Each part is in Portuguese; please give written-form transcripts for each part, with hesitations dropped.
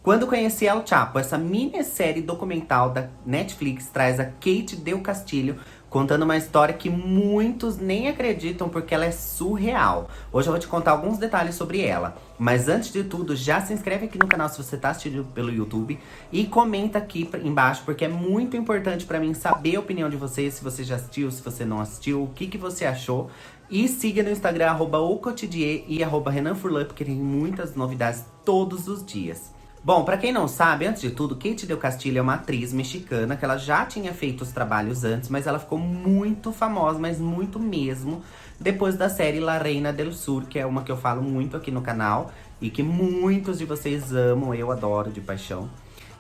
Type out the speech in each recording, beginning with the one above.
Quando Conheci El Chapo, essa minissérie documental da Netflix traz a Kate Del Castillo contando uma história que muitos nem acreditam porque ela é surreal. Hoje eu vou te contar alguns detalhes sobre ela. Mas antes de tudo, já se inscreve aqui no canal se você tá assistindo pelo YouTube e comenta aqui embaixo porque é muito importante pra mim saber a opinião de vocês, se você já assistiu, se você não assistiu, o que você achou. E siga no Instagram, @ocotidie e @renanfurlan, porque tem muitas novidades todos os dias. Bom, pra quem não sabe, antes de tudo, Kate Del Castillo é uma atriz mexicana que ela já tinha feito os trabalhos antes, mas ela ficou muito famosa, mas muito mesmo, depois da série La Reina del Sur, que é uma que eu falo muito aqui no canal e que muitos de vocês amam, eu adoro de paixão.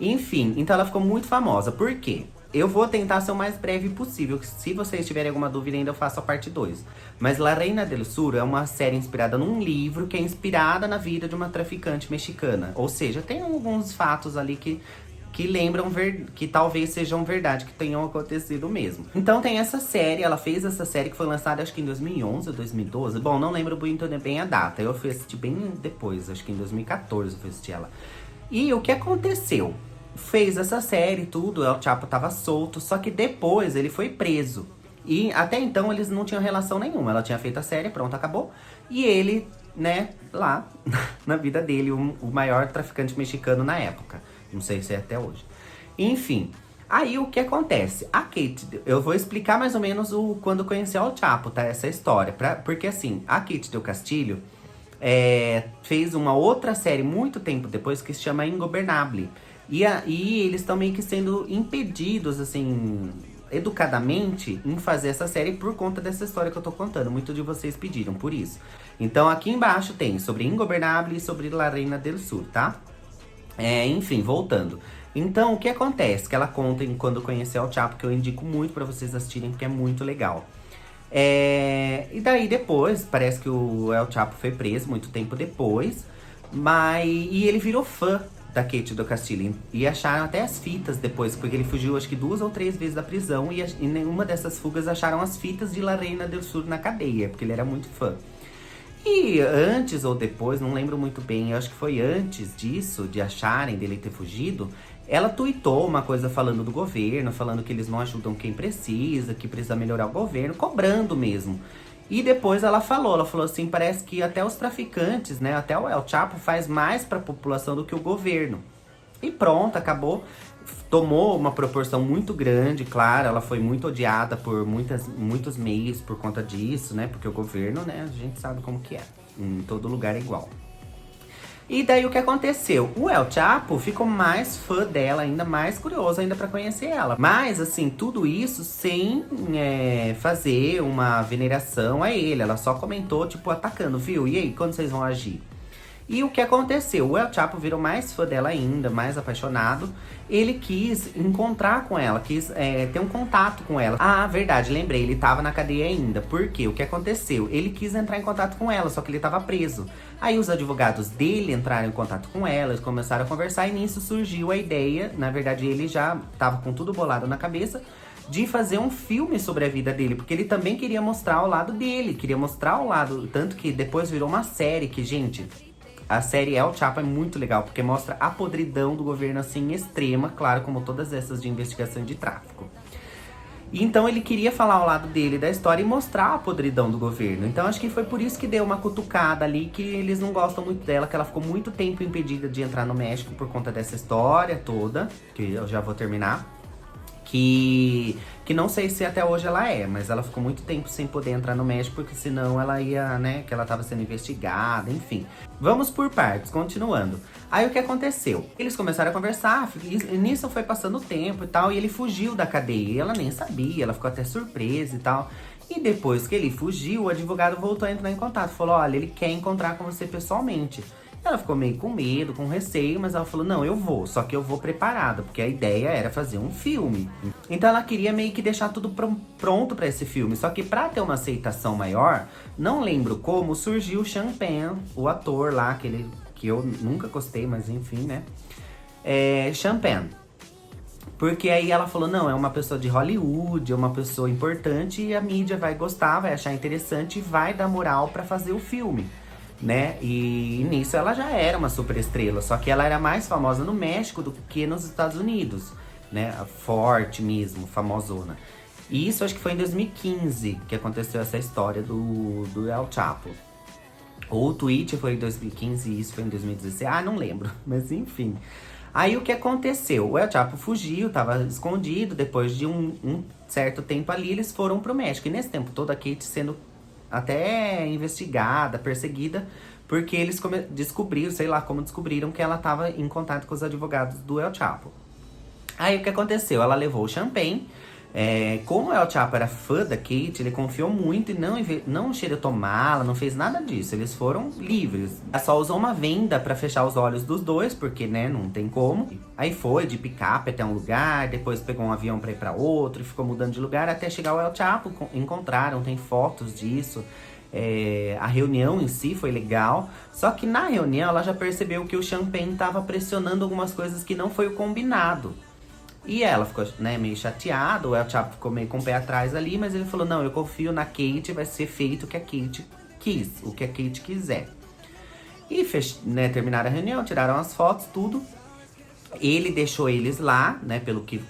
Enfim, então ela ficou muito famosa. Por quê? Eu vou tentar ser o mais breve possível. Se vocês tiverem alguma dúvida, ainda eu faço a parte 2. Mas La Reina del Sur é uma série inspirada num livro que é inspirada na vida de uma traficante mexicana. Ou seja, tem alguns fatos ali que lembram, que talvez sejam verdade, que tenham acontecido mesmo. Então tem essa série, ela fez essa série que foi lançada acho que em 2011 ou 2012. Bom, não lembro muito bem a data. Eu fui assistir bem depois, acho que em 2014 eu fui assistir ela. E o que aconteceu? Fez essa série e tudo, El Chapo tava solto, só que depois ele foi preso. E até então eles não tinham relação nenhuma. Ela tinha feito a série, pronto, acabou. E ele, né, lá, na vida dele, o maior traficante mexicano na época. Não sei se é até hoje. Enfim, aí o que acontece? A Kate, eu vou explicar mais ou menos quando conheceu El Chapo, tá? Essa história. Porque assim, a Kate Del Castillo fez uma outra série muito tempo depois que se chama Ingobernable. E eles estão meio que sendo impedidos, assim, educadamente, em fazer essa série por conta dessa história que eu tô contando. Muitos de vocês pediram por isso. Então aqui embaixo tem sobre Ingobernable e sobre La Reina del Sur, tá? Enfim, voltando. Então o que acontece? Que ela conta em Quando Conheceu El Chapo, que eu indico muito pra vocês assistirem, porque é muito legal. E daí depois, parece que o El Chapo foi preso muito tempo depois. E ele virou fã da Kate Del Castillo. E acharam até as fitas depois, porque ele fugiu acho que 2 ou 3 vezes da prisão. E em nenhuma dessas fugas acharam as fitas de La Reina del Sur na cadeia, porque ele era muito fã. E antes ou depois, não lembro muito bem, eu acho que foi antes disso, de acharem dele ter fugido, ela tuitou uma coisa falando do governo, falando que eles não ajudam quem precisa, que precisa melhorar o governo, cobrando mesmo. E depois ela falou assim, parece que até os traficantes, né, até o El Chapo faz mais pra população do que o governo. E pronto, acabou. Tomou uma proporção muito grande, claro, ela foi muito odiada por muitos meios por conta disso, né, porque o governo, né, a gente sabe como que é, em todo lugar é igual. E daí o que aconteceu? O El Chapo ficou mais fã dela, ainda mais curioso ainda pra conhecer ela. Mas assim, tudo isso sem fazer uma veneração a ele. Ela só comentou, tipo, atacando, viu? E aí, quando vocês vão agir? E o que aconteceu? O El Chapo virou mais fã dela ainda, mais apaixonado. Ele quis encontrar com ela, quis ter um contato com ela. Ah, verdade, lembrei, ele tava na cadeia ainda. Por quê? O que aconteceu? Ele quis entrar em contato com ela, só que ele tava preso. Aí os advogados dele entraram em contato com ela, eles começaram a conversar e nisso surgiu a ideia. Na verdade, ele já tava com tudo bolado na cabeça, de fazer um filme sobre a vida dele, porque ele também queria mostrar o lado dele, queria mostrar o lado, tanto que depois virou uma série que, gente, a série El Chapo é muito legal, porque mostra a podridão do governo, assim, extrema, claro, como todas essas de investigação de tráfico. E então ele queria falar ao lado dele da história e mostrar a podridão do governo. Então acho que foi por isso que deu uma cutucada ali, que eles não gostam muito dela, que ela ficou muito tempo impedida de entrar no México por conta dessa história toda, que eu já vou terminar. Que não sei se até hoje ela mas ela ficou muito tempo sem poder entrar no México, porque senão ela ia, né, que ela tava sendo investigada, enfim. Vamos por partes, continuando. Aí o que aconteceu? Eles começaram a conversar, e nisso foi passando o tempo e tal, e ele fugiu da cadeia, e ela nem sabia, ela ficou até surpresa e tal. E depois que ele fugiu, o advogado voltou a entrar em contato, falou, olha, ele quer encontrar com você pessoalmente. Ela ficou meio com medo, com receio, mas ela falou, não, eu vou, só que eu vou preparada, porque a ideia era fazer um filme. Então ela queria meio que deixar tudo pronto pra esse filme, só que pra ter uma aceitação maior, não lembro como, surgiu o Sean Penn, o ator lá, que eu nunca gostei, mas enfim, né? Sean Penn. Porque aí ela falou, não, é uma pessoa de Hollywood, é uma pessoa importante e a mídia vai gostar, vai achar interessante e vai dar moral pra fazer o filme. né? E nisso ela já era uma super estrela, só que ela era mais famosa no México do que nos Estados Unidos, né? Forte mesmo, famosona. E isso acho que foi em 2015 que aconteceu essa história do El Chapo. Ou o tweet foi em 2015 e isso foi em 2016. Ah, não lembro. Mas enfim. Aí o que aconteceu? O El Chapo fugiu, tava escondido. Depois de um certo tempo ali, eles foram pro México. E nesse tempo todo, a Kate sendo até investigada, perseguida, porque eles descobriram, sei lá como descobriram, que ela tava em contato com os advogados do El Chapo. Aí o que aconteceu? Ela levou o champanhe. Como o El Chapo era fã da Kate, ele confiou muito e não xeretou mala, não fez nada disso. Eles foram livres. Ela só usou uma venda pra fechar os olhos dos dois, porque, né, não tem como. Aí foi de picape até um lugar, depois pegou um avião pra ir pra outro, e ficou mudando de lugar até chegar ao El Chapo. Encontraram, tem fotos disso. A reunião em si foi legal, só que na reunião ela já percebeu que o champanhe tava pressionando algumas coisas que não foi o combinado. E ela ficou, né, meio chateada, o El Chapo ficou meio com o pé atrás ali, mas ele falou, não, eu confio na Kate, vai ser feito o que a Kate quis, o que a Kate quiser. E né, terminaram a reunião, tiraram as fotos, tudo. Ele deixou eles lá, né, pelo que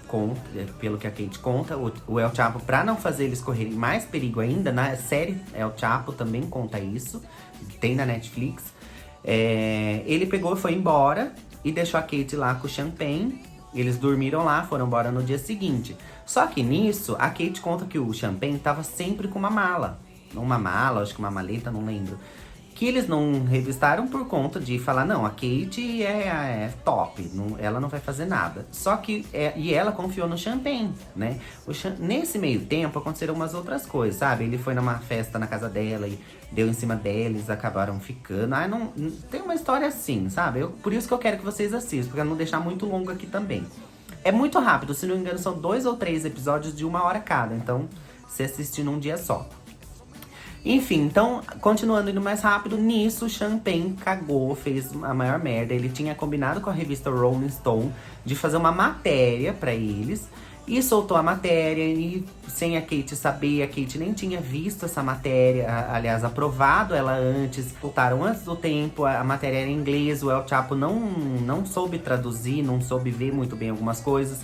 a Kate conta, o El Chapo, pra não fazer eles correrem mais perigo ainda, na série El Chapo também conta isso, tem na Netflix. Ele pegou e foi embora e deixou a Kate lá com o champanhe. Eles dormiram lá, foram embora no dia seguinte. Só que nisso, a Kate conta que o champanhe tava sempre com uma mala. Uma mala, acho que uma maleta, não lembro. Que eles não revistaram por conta de falar, não, a Kate é top, ela não vai fazer nada. Só que, e ela confiou no champanhe, né? Nesse meio tempo, aconteceram umas outras coisas, sabe? Ele foi numa festa na casa dela e deu em cima dela, eles acabaram ficando. Não, tem uma história assim, sabe? Por isso que eu quero que vocês assistam, pra não deixar muito longo aqui também. É muito rápido, se não me engano, são 2 ou 3 episódios de 1 hora cada. Então, você assiste num dia só. Enfim, então, continuando indo mais rápido, nisso o champanhe cagou, fez a maior merda. Ele tinha combinado com a revista Rolling Stone de fazer uma matéria pra eles. E soltou a matéria e sem a Kate saber, a Kate nem tinha visto essa matéria. Aliás, aprovado ela antes, voltaram antes do tempo, a matéria era em inglês. O El Chapo não soube traduzir, não soube ver muito bem algumas coisas.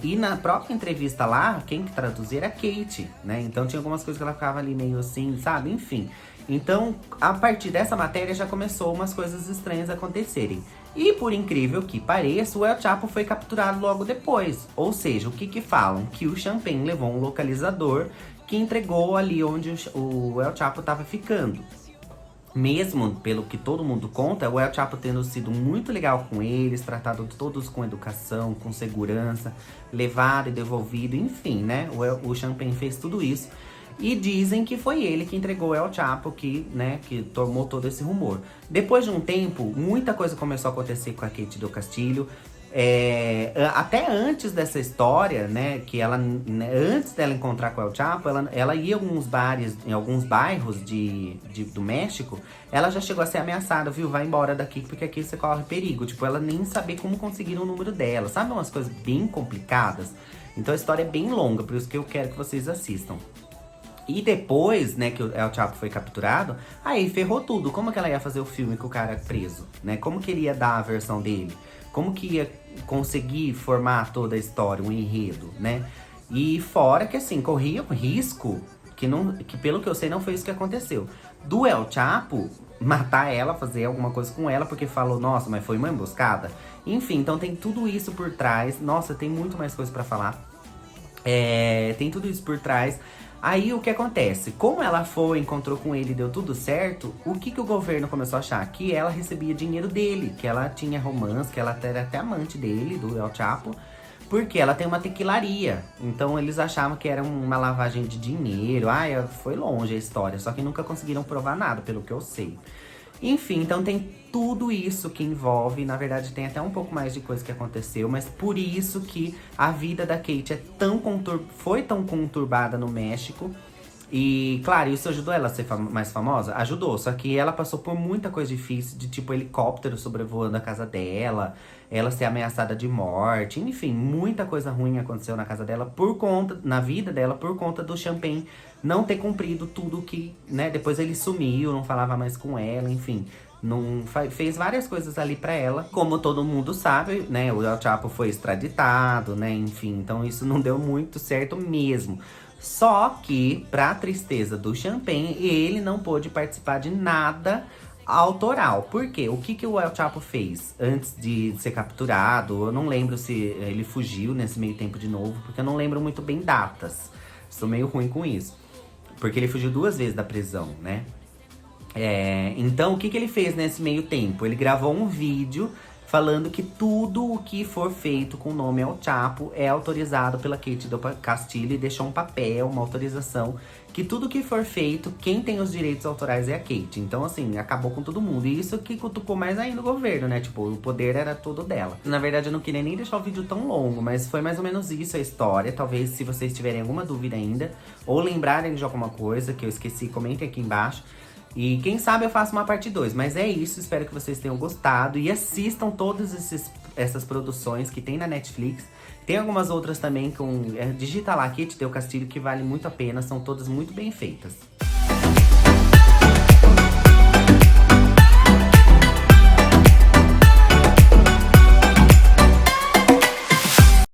E na própria entrevista lá, quem que traduzia era a Kate, né? Então tinha algumas coisas que ela ficava ali meio assim, sabe? Enfim. Então, a partir dessa matéria já começou umas coisas estranhas a acontecerem. E por incrível que pareça, o El Chapo foi capturado logo depois. Ou seja, o que falam? Que o champanhe levou um localizador que entregou ali onde o El Chapo estava ficando. Mesmo pelo que todo mundo conta, o El Chapo tendo sido muito legal com eles, tratado todos com educação, com segurança, levado e devolvido, enfim, né? O champanhe fez tudo isso. E dizem que foi ele que entregou o El Chapo, que tomou todo esse rumor. Depois de um tempo, muita coisa começou a acontecer com a Kate Del Castillo. Até antes dessa história, né, que ela, antes dela encontrar com o El Chapo, ela ia em alguns bairros do México, ela já chegou a ser ameaçada, viu? Vai embora daqui, porque aqui você corre perigo. Tipo, ela nem sabia como conseguiram o número dela, sabe? Umas coisas bem complicadas. Então a história é bem longa, por isso que eu quero que vocês assistam. E depois, né, que o El Chapo foi capturado, aí ferrou tudo. Como que ela ia fazer o filme com o cara preso, né? Como que ele ia dar a versão dele? Como que ia conseguir formar toda a história, um enredo, né? E fora que, assim, corria um risco, que pelo que eu sei não foi isso que aconteceu. Do El Chapo matar ela, fazer alguma coisa com ela, porque falou, nossa, mas foi uma emboscada. Enfim, então tem tudo isso por trás. Nossa, tem muito mais coisa pra falar. Tem tudo isso por trás. Aí o que acontece? Como ela foi, encontrou com ele e deu tudo certo, o que o governo começou a achar? Que ela recebia dinheiro dele, que ela tinha romance, que ela era até amante dele, do El Chapo, porque ela tem uma tequilaria. Então eles achavam que era uma lavagem de dinheiro. Foi longe a história, só que nunca conseguiram provar nada, pelo que eu sei. Enfim, então tem tudo isso que envolve, na verdade tem até um pouco mais de coisa que aconteceu, mas por isso que a vida da Kate foi tão conturbada no México. E, claro, isso ajudou ela a ser mais famosa? Ajudou, só que ela passou por muita coisa difícil, de tipo helicóptero sobrevoando a casa dela, ela ser ameaçada de morte, enfim, muita coisa ruim aconteceu na casa dela por conta, na vida dela, por conta do Champagne não ter cumprido tudo que, né, depois ele sumiu, não falava mais com ela, enfim. Não fez várias coisas ali pra ela. Como todo mundo sabe, né? O El Chapo foi extraditado, né? Enfim, então isso não deu muito certo mesmo. Só que, pra tristeza do Champagne, ele não pôde participar de nada autoral. Por quê? O que o El Chapo fez antes de ser capturado? Eu não lembro se ele fugiu nesse meio tempo de novo, porque eu não lembro muito bem datas. Sou meio ruim com isso. Porque ele fugiu 2 vezes da prisão, né? Então, o que ele fez nesse meio tempo? Ele gravou um vídeo falando que tudo o que for feito com o nome El Chapo é autorizado pela Kate Del Castillo, e deixou um papel, uma autorização, que tudo que for feito, quem tem os direitos autorais é a Kate. Então, assim, acabou com todo mundo. E isso que cutucou mais ainda o governo, né? Tipo, o poder era todo dela. Na verdade, eu não queria nem deixar o vídeo tão longo, mas foi mais ou menos isso a história. Talvez, se vocês tiverem alguma dúvida ainda, ou lembrarem de alguma coisa que eu esqueci, comentem aqui embaixo. E quem sabe eu faço uma parte 2, mas é isso, espero que vocês tenham gostado e assistam todas essas produções que tem na Netflix. Tem algumas outras também digita lá, Kate Del Castillo, que vale muito a pena, são todas muito bem feitas.